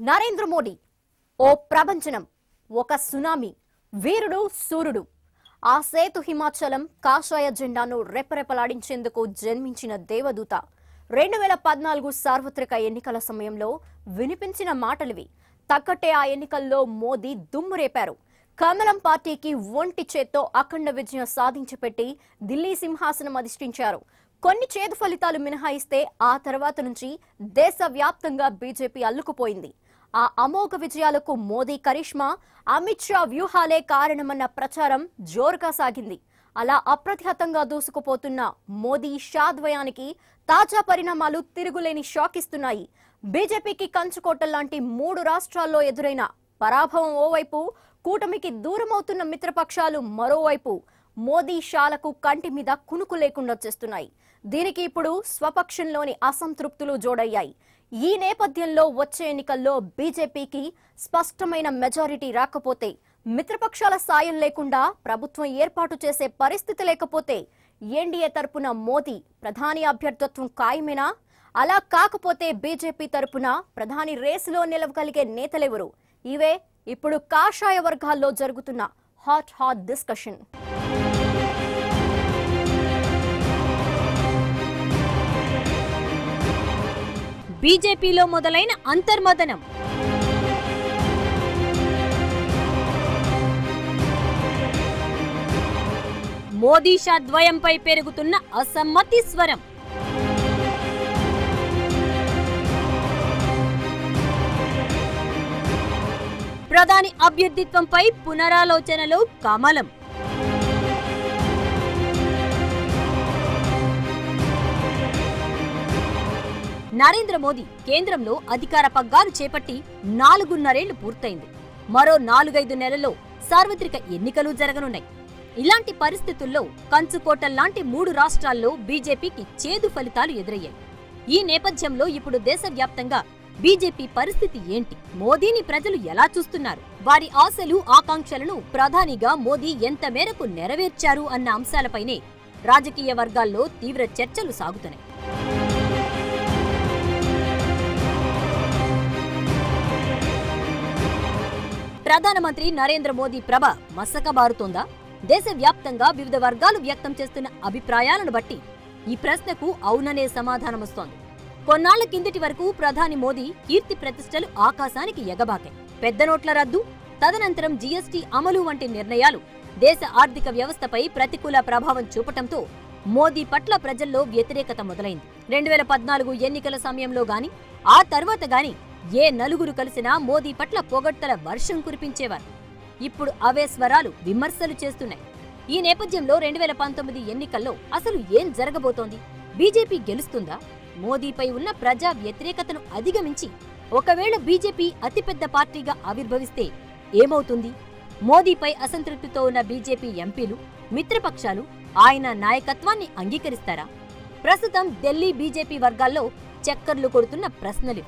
నరేంద్ర మోడీ ఓ ప్రపంచనం, ఒక సునామీ, వీరుడు సూర్యుడు. ఆ సేతు హిమాచలం కాషాయ జెండాను రెపరెపలాడించేందుకు జన్మించిన దేవదూత. 2014 సార్వత్రిక ఎన్నికల సమయంలో వినిపించిన మాటలివి. తక్కట్టే ఆ ఎన్నికల్లో మోదీ దుమ్మురేపారు. కమలం పార్టీకి ఒంటి చేత్తో అఖండ విజయం సాధించిపెట్టి ఢిల్లీ సింహాసనం అధిష్ఠించారు. కొన్ని చేదు ఫలితాలు మినహాయిస్తే ఆ తర్వాత నుంచి దేశవ్యాప్తంగా బీజేపీ అల్లుకుపోయింది. ఆ అమోఘ విజయాలకు మోదీ కరిష్మా, అమిత్ షా వ్యూహాలే కారణమన్న ప్రచారం జోరుగా సాగింది. అలా అప్రతిహతంగా దూసుకుపోతున్న మోదీ షా ద్వయానికి తాజా పరిణామాలు తిరుగులేని షాక్ ఇస్తున్నాయి. బీజేపీకి కంచుకోటల్లాంటి 3 రాష్ట్రాల్లో ఎదురైన పరాభవం ఓవైపు, కూటమికి దూరమవుతున్న మిత్రపక్షాలు మరోవైపు మోదీ షాలకు కంటి మీద కునుకు లేకుండా చేస్తున్నాయి. దీనికి ఇప్పుడు స్వపక్షంలోని అసంతృప్తులు జోడయ్యాయి. ఈ నేపథ్యంలో వచ్చే ఎన్నికల్లో బీజేపీకి స్పష్టమైన మెజారిటీ రాకపోతే, మిత్రపక్షాల సాయం లేకుండా ప్రభుత్వం ఏర్పాటు చేసే పరిస్థితి లేకపోతే ఎన్డీఏ తరపున మోదీ ప్రధాని అభ్యర్థిత్వం ఖాయమేనా? అలా కాకపోతే బీజేపీ తరపున ప్రధాని రేసులో నిలవగలిగే నేతలెవరు? ఇవే ఇప్పుడు కాషాయ వర్గాల్లో జరుగుతున్న హాట్ డిస్కషన్. బీజేపీలో మొదలైన అంతర్మదనం. మోదీ షా ద్వయంపై పెరుగుతున్న అసమ్మతి స్వరం. ప్రధాని అభ్యర్థిత్వంపై పునరాలోచనలు కమలం. నరేంద్ర మోదీ కేంద్రంలో అధికార పగ్గాలు చేపట్టి 4.5 ఏళ్లు పూర్తయింది. మరో 4-5 నెలల్లో సార్వత్రిక ఎన్నికలు జరగనున్నాయి. ఇలాంటి పరిస్థితుల్లో కంచుకోటల్లాంటి 3 రాష్ట్రాల్లో బీజేపీకి చేదు ఫలితాలు ఎదురయ్యాయి. ఈ నేపథ్యంలో ఇప్పుడు దేశవ్యాప్తంగా బీజేపీ పరిస్థితి ఏంటి? మోదీని ప్రజలు ఎలా చూస్తున్నారు? వారి ఆశలు, ఆకాంక్షలను ప్రధానిగా మోదీ ఎంత మేరకు నెరవేర్చారు అన్న అంశాలపైనే రాజకీయ వర్గాల్లో తీవ్ర చర్చలు సాగుతున్నాయి. ప్రధానమంత్రి నరేంద్ర మోదీ ప్రభ మసకబారుతోందా? దేశవ్యాప్తంగా వివిధ వర్గాలు వ్యక్తం చేస్తున్న అభిప్రాయాలను బట్టి ఈ ప్రశ్నకు అవుననే సమాధానమొస్తోంది. కొన్నాళ్ల కిందటి వరకు ప్రధాని మోదీ కీర్తి ప్రతిష్టలు ఆకాశానికి ఎగబాకాయి. పెద్ద నోట్ల రద్దు, తదనంతరం జీఎస్టీ అమలు వంటి నిర్ణయాలు దేశ ఆర్థిక వ్యవస్థపై ప్రతికూల ప్రభావం చూపటంతో మోదీ పట్ల ప్రజల్లో వ్యతిరేకత మొదలైంది. 2014 ఎన్నికల సమయంలో గాని, ఆ తర్వాత గాని ఏ నలుగురు కలిసినా మోదీ పట్ల పొగడ్తల వర్షం కురిపించేవారు. ఇప్పుడు అవే స్వరాలు విమర్శలు చేస్తున్నాయి. ఈ నేపథ్యంలో 2019 ఎన్నికల్లో అసలు ఏం జరగబోతోంది? బీజేపీ గెలుస్తుందా? మోదీపై ఉన్న ప్రజా వ్యతిరేకతను అధిగమించి ఒకవేళ బీజేపీ అతిపెద్ద పార్టీగా ఆవిర్భవిస్తే ఏమవుతుంది? మోదీపై అసంతృప్తితో ఉన్న బీజేపీ ఎంపీలు, మిత్రపక్షాలు ఆయన నాయకత్వాన్ని అంగీకరిస్తారా? ప్రస్తుతం ఢిల్లీ బీజేపీ వర్గాల్లో చక్కర్లు కొడుతున్న ప్రశ్నలు.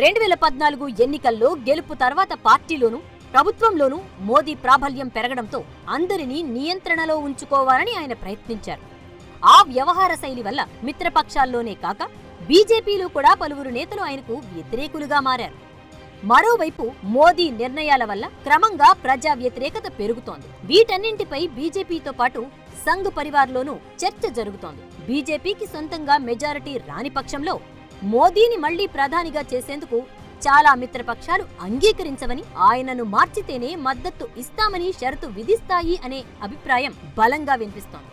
2014 ఎన్నికల్లో గెలుపు తర్వాత పార్టీలోనూ, ప్రభుత్వంలోనూ మోదీ ప్రాబల్యం పెరగడంతో అందరినీ నియంత్రణలో ఉంచుకోవాలని ఆయన ప్రయత్నించారు. ఆ వ్యవహార శైలి వల్ల మిత్రపక్షాల్లోనే కాక బీజేపీలో కూడా పలువురు నేతలు ఆయనకు వ్యతిరేకులుగా మారారు. మరోవైపు మోదీ నిర్ణయాల వల్ల క్రమంగా ప్రజా వ్యతిరేకత పెరుగుతోంది. వీటన్నింటిపై బీజేపీతో పాటు సంఘ్ పరివార్లోనూ చర్చ జరుగుతోంది. బీజేపీకి సొంతంగా మెజారిటీ రాని పక్షంలో మోదీని మళ్లీ ప్రధానిగా చేసేందుకు చాలా మిత్రపక్షాలు అంగీకరించవని, ఆయనను మార్చితేనే మద్దతు ఇస్తామని షరతు విధిస్తాయి అనే అభిప్రాయం బలంగా వినిపిస్తోంది.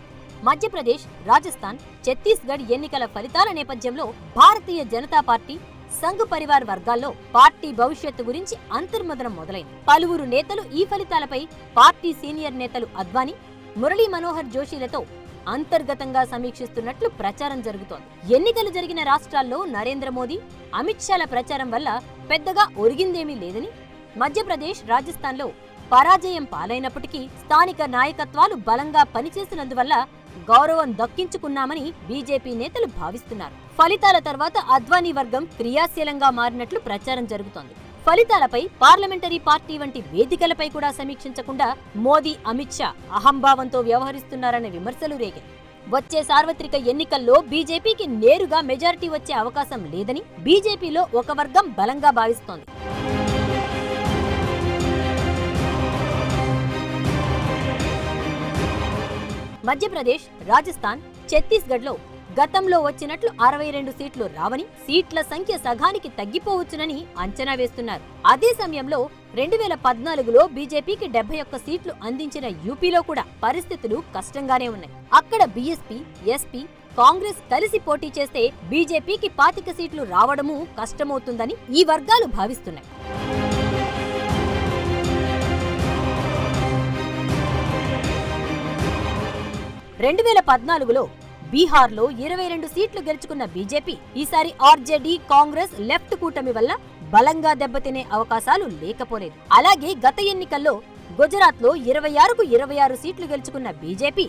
మధ్యప్రదేశ్, రాజస్థాన్, ఛత్తీస్గఢ్ ఎన్నికల ఫలితాల నేపథ్యంలో భారతీయ జనతా పార్టీ, సంఘ్ పరివార్ వర్గాల్లో పార్టీ భవిష్యత్తు గురించి అంతర్మదనం మొదలైంది. పలువురు నేతలు ఈ ఫలితాలపై పార్టీ సీనియర్ నేతలు అద్వానీ, మురళీ మనోహర్ జోషిలతో అంతర్గతంగా సమీక్షిస్తున్నట్లు ప్రచారం జరుగుతోంది. ఎన్నికలు జరిగిన రాష్ట్రాల్లో నరేంద్ర మోదీ, అమిత్ షాల ప్రచారం వల్ల పెద్దగా ఒరిగిందేమీ లేదని, మధ్యప్రదేశ్, రాజస్థాన్లో పరాజయం పాలైనప్పటికీ స్థానిక నాయకత్వాలు బలంగా పనిచేసినందువల్ల గౌరవం దక్కించుకున్నామని బీజేపీ నేతలు భావిస్తున్నారు. ఫలితాల తర్వాత అద్వానీ వర్గం క్రియాశీలంగా మారినట్లు ప్రచారం జరుగుతోంది. ఫలితాలపై పార్లమెంటరీ పార్టీ వంటి వేదికలపై కూడా సమీక్షించకుండా మోదీ, అమిత్ షా అహంభావంతో వ్యవహరిస్తున్నారనే విమర్శలు రేగాయి. వచ్చే సార్వత్రిక ఎన్నికల్లో బీజేపీకి నేరుగా మెజారిటీ వచ్చే అవకాశం లేదని బీజేపీలో ఒక వర్గం బలంగా భావిస్తోంది. మధ్యప్రదేశ్, రాజస్థాన్, ఛత్తీస్గఢ్లో గతంలో వచ్చినట్లు 62 సీట్లు రావని, సీట్ల సంఖ్య సగానికి తగ్గిపోవచ్చునని అంచనా వేస్తున్నారు. అదే సమయంలో 2014లో బీజేపీకి 71 సీట్లు అందించిన యూపీలో కూడా పరిస్థితులు కష్టంగానే ఉన్నాయి. అక్కడ బీఎస్పీ, ఎస్పీ, కాంగ్రెస్ కలిసి పోటీ చేస్తే బీజేపీకి 25 సీట్లు రావడమూ కష్టమవుతుందని ఈ వర్గాలు భావిస్తున్నాయి. రెండు 2014లో బీహార్లో 22 సీట్లు గెలుచుకున్న బీజేపీ ఈసారి ఆర్జేడీ, కాంగ్రెస్, లెఫ్ట్ కూటమి వల్ల బలంగా దెబ్బతినే అవకాశాలు లేకపోలేదు. అలాగే గత ఎన్నికల్లో గుజరాత్లో 26కు 26 సీట్లు గెలుచుకున్న బీజేపీ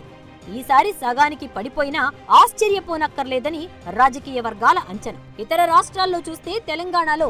ఈసారి సగానికి పడిపోయినా ఆశ్చర్యపోనక్కర్లేదని రాజకీయ వర్గాల అంచనా. ఇతర రాష్ట్రాల్లో చూస్తే తెలంగాణలో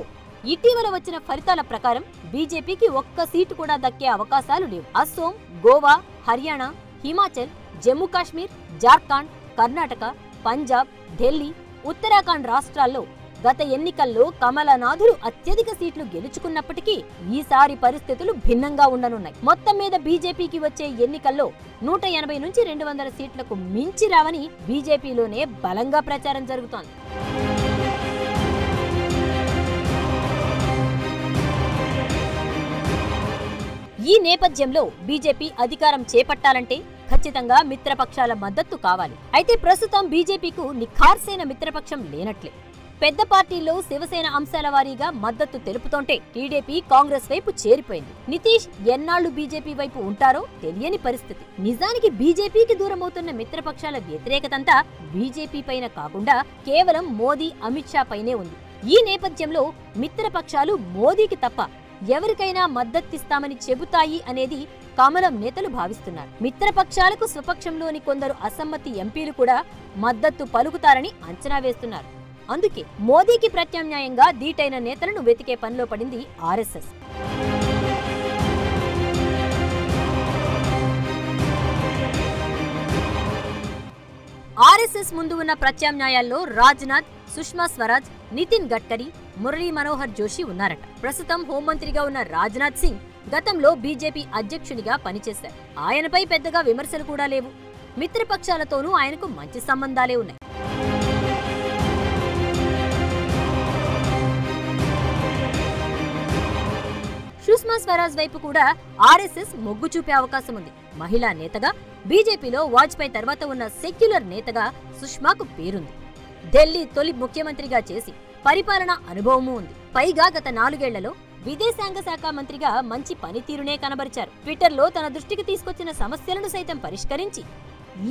ఇటీవల వచ్చిన ఫలితాల ప్రకారం బీజేపీకి ఒక్క సీటు కూడా దక్కే అవకాశాలు లేవు. అస్సోం, గోవా, హర్యానా, హిమాచల్, జమ్మూ కాశ్మీర్, జార్ఖండ్, కర్ణాటక, పంజాబ్, ఢిల్లీ, ఉత్తరాఖండ్ రాష్ట్రాల్లో గత ఎన్నికల్లో కమలనాథులు అత్యధిక సీట్లు గెలుచుకున్నప్పటికీ ఈసారి పరిస్థితులు భిన్నంగా ఉండనున్నాయి. మొత్తం మీద బీజేపీకి వచ్చే ఎన్నికల్లో 180 నుంచి 200 సీట్లకు మించి రావని బీజేపీలోనే బలంగా ప్రచారం జరుగుతోంది. ఈ నేపథ్యంలో బీజేపీ అధికారం చేపట్టాలంటే ఖచ్చితంగా మిత్రపక్షాల మద్దతు కావాలి. అయితే ప్రస్తుతం బీజేపీకు నిఖార్సైన మిత్రపక్షం లేనట్లే. పెద్ద పార్టీల్లో శివసేన అంశాల వారీగా మద్దతు తెలుపుతోంటే టీడీపీ కాంగ్రెస్ వైపు చేరిపోయింది. నితీష్ ఎన్నాళ్లు బీజేపీ వైపు ఉంటారో తెలియని పరిస్థితి. నిజానికి బీజేపీకి దూరమవుతున్న మిత్రపక్షాల వ్యతిరేకతంతా బీజేపీ పైన కాకుండా కేవలం మోదీ, అమిత్ షా పైనే ఉంది. ఈ నేపథ్యంలో మిత్రపక్షాలు మోదీకి తప్ప ఎవరికైనా మద్దతిస్తామని చెబుతాయి అనేది కమలం నేతలు భావిస్తున్నారు. మిత్రపక్షాలకు స్వపక్షంలోని కొందరు అసమ్మతి ఎంపీలు కూడా మద్దతు పలుకుతారని అంచనా వేస్తున్నారు. అందుకే మోదీకి ప్రత్యామ్నాయంగా దీటైన నేతలను వెతికే పనిలో పడింది ఆర్ఎస్ఎస్. ఆర్ఎస్ఎస్ ముందు ఉన్న ప్రత్యామ్నాయాల్లో రాజ్నాథ్, సుష్మా స్వరాజ్, నితిన్ గడ్కరీ, మురళీ మనోహర్ జోషి ఉన్నారట. ప్రస్తుతం హోంమంత్రిగా ఉన్న రాజ్నాథ్ సింగ్ గతంలో బీజేపీ అధ్యక్షునిగా పనిచేశారు. ఆయనపై పెద్దగా విమర్శలు కూడా లేవు. మిత్రపక్షాలతోనూ ఆయనకు మంచి సంబంధాలే ఉన్నాయి. సుష్మా స్వరాజ్ వైపు కూడా ఆర్ఎస్ఎస్ మొగ్గు చూపే అవకాశం ఉంది. మహిళా నేతగా బీజేపీలో వాజ్పేయి తర్వాత ఉన్న సెక్యులర్ నేతగా సుష్మాకు పేరుంది. ఢిల్లీ తొలి ముఖ్యమంత్రిగా చేసి పరిపాలనా అనుభవమూ ఉంది. పైగా గత 4 ఏళ్లలో విదేశాంగ శాఖ మంత్రిగా మంచి పనితీరునే కనబరిచారు. ట్విట్టర్లో తన దృష్టికి తీసుకొచ్చిన సమస్యలను సైతం పరిష్కరించి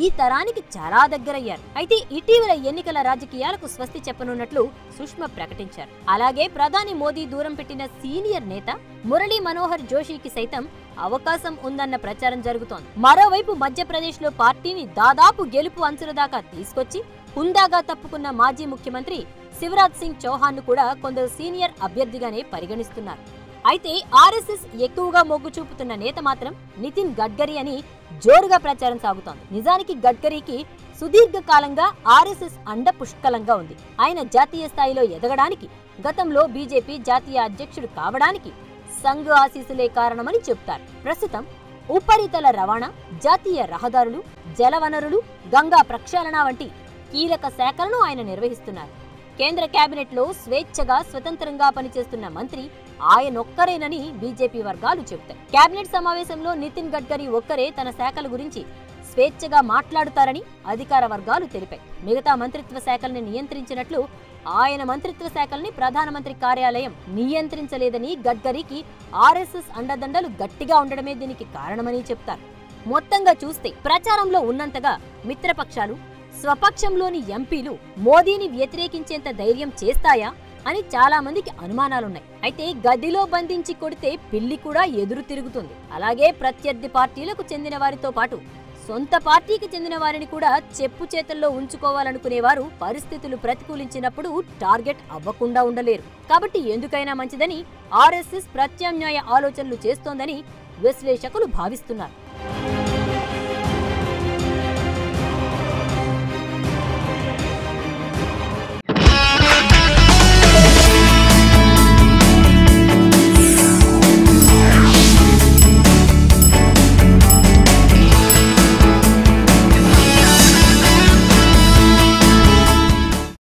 ఈ తరానికి చాలా దగ్గరయ్యారు. అయితే ఇటీవల ఎన్నికల రాజకీయాలకు స్వస్తి చెప్పనున్నట్లు సుష్మా ప్రకటించారు. అలాగే ప్రధాని మోదీ దూరం పెట్టిన సీనియర్ నేత మురళీ మనోహర్ జోషికి సైతం అవకాశం ఉందన్న ప్రచారం జరుగుతోంది. మరోవైపు మధ్యప్రదేశ్లో పార్టీని దాదాపు గెలుపు అంచుల దాకా తీసుకొచ్చి హుందాగా తప్పుకున్న మాజీ ముఖ్యమంత్రి శివరాజ్ సింగ్ చౌహాన్ ను కూడా కొందరు సీనియర్ అభ్యర్థిగానే పరిగణిస్తున్నారు. అయితే ఆర్ఎస్ఎస్ ఎక్కువగా మొగ్గు చూపుతున్న నేత మాత్రం నితిన్ గడ్కరీ అని జోరుగా ప్రచారం సాగుతోంది. నిజానికి గడ్కరీకి సుదీర్ఘకాలంగా ఆర్ఎస్ఎస్ అండ పుష్కలంగా ఉంది. ఆయన జాతీయ స్థాయిలో ఎదగడానికి, గతంలో బీజేపీ జాతీయ అధ్యక్షుడు కావడానికి సంఘ్ ఆశీస్సులే కారణమని చెబుతారు. ప్రస్తుతం ఉపరితల రవాణా, జాతీయ రహదారులు, జలవనరులు, గంగా ప్రక్షాళన వంటి కీలక శాఖలను ఆయన నిర్వహిస్తున్నారు. కేంద్ర కేబినెట్లో స్వేచ్ఛగా స్వతంత్రంగా పనిచేస్తున్న మంత్రి ఆయనొక్కరేనని బీజేపీ వర్గాలు చెబుతాయి. కేబినెట్ సమావేశంలో నితిన్ గడ్కరీ ఒక్కరే తన శాఖల గురించి స్వేచ్ఛగా మాట్లాడుతారని అధికార వర్గాలు తెలిపాయి. మిగతా మంత్రిత్వ శాఖల్ని నియంత్రించినట్లు ఆయన మంత్రిత్వ శాఖల్ని ప్రధానమంత్రి కార్యాలయం నియంత్రించలేదని, గడ్కరీకి ఆర్ఎస్ఎస్ అండదండలు గట్టిగా ఉండడమే దీనికి కారణమని చెప్తారు. మొత్తంగా చూస్తే ప్రచారంలో ఉన్నంతగా మిత్రపక్షాలు, స్వపక్షంలోని ఎంపీలు మోదీని వ్యతిరేకించేంత ధైర్యం చేస్తాయా అని చాలా మందికి అనుమానాలున్నాయి. అయితే గదిలో బంధించి కొడితే పిల్లి కూడా ఎదురు తిరుగుతుంది. అలాగే ప్రత్యర్థి పార్టీలకు చెందిన వారితో పాటు సొంత పార్టీకి చెందిన వారిని కూడా చెప్పు చేతల్లో ఉంచుకోవాలనుకునేవారు పరిస్థితులు ప్రతికూలించినప్పుడు టార్గెట్ అవ్వకుండా ఉండలేరు. కాబట్టి ఎందుకైనా మంచిదని ఆర్ఎస్ఎస్ ప్రత్యామ్నాయ ఆలోచనలు చేస్తోందని విశ్లేషకులు భావిస్తున్నారు.